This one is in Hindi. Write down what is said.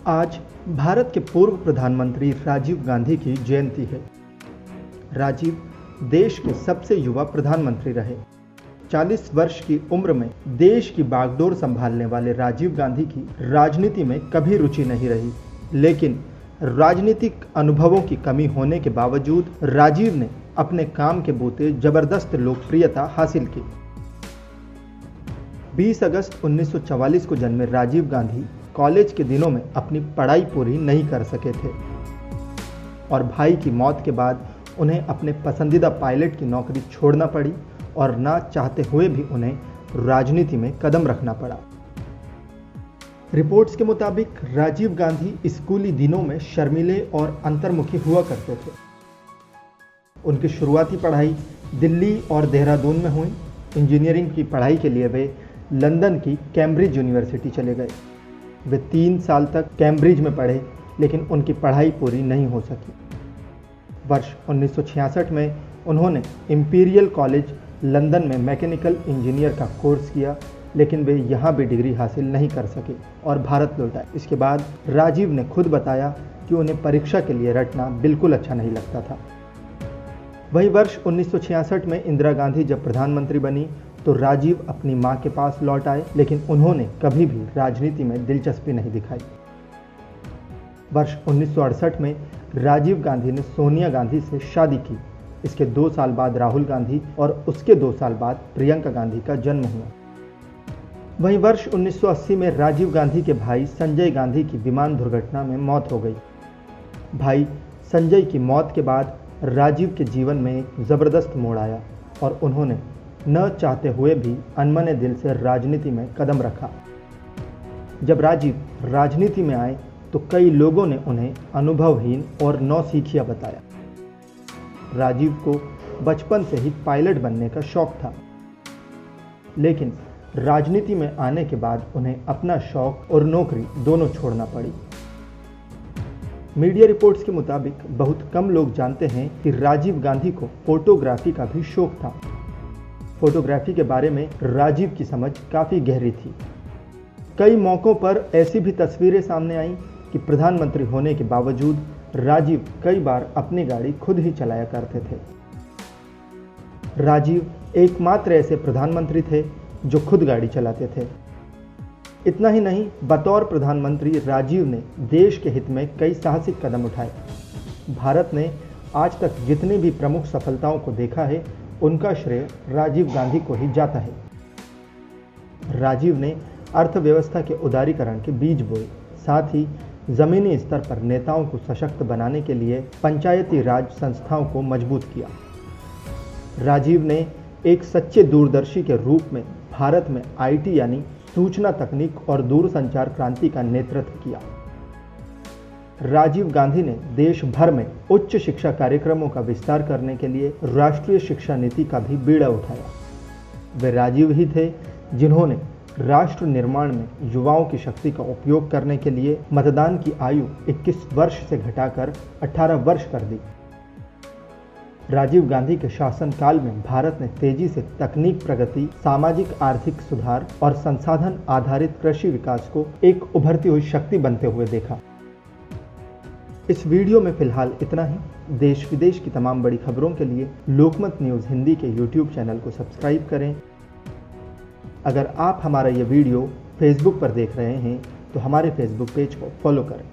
आज भारत के पूर्व प्रधानमंत्री राजीव गांधी की जयंती है। राजीव देश के सबसे युवा प्रधानमंत्री रहे। 40 वर्ष की उम्र में देश की बागडोर संभालने वाले राजीव गांधी की राजनीति में कभी रुचि नहीं रही, लेकिन राजनीतिक अनुभवों की कमी होने के बावजूद राजीव ने अपने काम के बूते जबरदस्त लोकप्रियता हासिल की। 20 अगस्त 1944 को जन्मे राजीव गांधी कॉलेज के दिनों में अपनी पढ़ाई पूरी नहीं कर सके थे और भाई की मौत के बाद उन्हें अपने पसंदीदा पायलट की नौकरी छोड़ना पड़ी और ना चाहते हुए भी उन्हें राजनीति में कदम रखना पड़ा। रिपोर्ट्स के मुताबिक राजीव गांधी स्कूली दिनों में शर्मीले और अंतर्मुखी हुआ करते थे। उनकी शुरुआती पढ़ाई दिल्ली और देहरादून में हुई। इंजीनियरिंग की पढ़ाई के लिए वे लंदन की कैम्ब्रिज यूनिवर्सिटी चले गए। वे 3 साल तक कैम्ब्रिज में पढ़े, लेकिन उनकी पढ़ाई पूरी नहीं हो सकी। वर्ष 1966 में उन्होंने इंपीरियल कॉलेज लंदन में मैकेनिकल इंजीनियर का कोर्स किया, लेकिन वे यहाँ भी डिग्री हासिल नहीं कर सके और भारत लौट आए। इसके बाद राजीव ने खुद बताया कि उन्हें परीक्षा के लिए रटना बिल्कुल अच्छा नहीं लगता था। वही वर्ष 1966 में इंदिरा गांधी जब प्रधानमंत्री बनी तो राजीव अपनी मां के पास लौट आए, लेकिन उन्होंने कभी भी राजनीति में दिलचस्पी नहीं दिखाई। वर्ष 1968 में राजीव गांधी ने सोनिया गांधी से शादी की। इसके 2 साल बाद राहुल गांधी और उसके 2 साल बाद प्रियंका गांधी का जन्म हुआ। वहीं वर्ष 1980 में राजीव गांधी के भाई संजय गांधी की विमान दुर्घटना में मौत हो गई। भाई संजय की मौत के बाद राजीव के जीवन में एक जबरदस्त मोड़ आया और उन्होंने न चाहते हुए भी अनमने दिल से राजनीति में कदम रखा। जब राजीव राजनीति में आए तो कई लोगों ने उन्हें अनुभवहीन और नौसिखिया बताया। राजीव को बचपन से ही पायलट बनने का शौक था, लेकिन राजनीति में आने के बाद उन्हें अपना शौक और नौकरी दोनों छोड़ना पड़ी। मीडिया रिपोर्ट्स के मुताबिक बहुत कम लोग जानते हैं कि राजीव गांधी को फोटोग्राफी का भी शौक था। फोटोग्राफी के बारे में राजीव की समझ काफ़ी गहरी थी। कई मौक़ों पर ऐसी भी तस्वीरें सामने आईं कि प्रधानमंत्री होने के बावजूद राजीव कई बार अपनी गाड़ी खुद ही चलाया करते थे। राजीव एकमात्र ऐसे प्रधानमंत्री थे जो खुद गाड़ी चलाते थे। इतना ही नहीं, बतौर प्रधानमंत्री राजीव ने देश के हित में कई साहसिक कदम उठाए। भारत ने आज तक जितनी भी प्रमुख सफलताओं को देखा है, उनका श्रेय राजीव गांधी को ही जाता है। राजीव ने अर्थव्यवस्था के उदारीकरण के बीज बोए, साथ ही जमीनी स्तर पर नेताओं को सशक्त बनाने के लिए पंचायती राज संस्थाओं को मजबूत किया। राजीव ने एक सच्चे दूरदर्शी के रूप में भारत में आईटी यानी सूचना तकनीक और दूरसंचार क्रांति का नेतृत्व किया। राजीव गांधी ने देश भर में उच्च शिक्षा कार्यक्रमों का विस्तार करने के लिए राष्ट्रीय शिक्षा नीति का भी बीड़ा उठाया। वे राजीव ही थे जिन्होंने राष्ट्र निर्माण में युवाओं की शक्ति का उपयोग करने के लिए मतदान की आयु 21 वर्ष से घटाकर 18 वर्ष कर दी। राजीव गांधी के शासनकाल में भारत ने तेजी से तकनीक प्रगति, सामाजिक आर्थिक सुधार और संसाधन आधारित कृषि विकास को एक उभरती हुई शक्ति बनते हुए देखा। इस वीडियो में फिलहाल इतना ही। देश विदेश की तमाम बड़ी खबरों के लिए लोकमत न्यूज़ हिंदी के YouTube चैनल को सब्सक्राइब करें। अगर आप हमारा ये वीडियो फेसबुक पर देख रहे हैं तो हमारे फेसबुक पेज को फॉलो करें।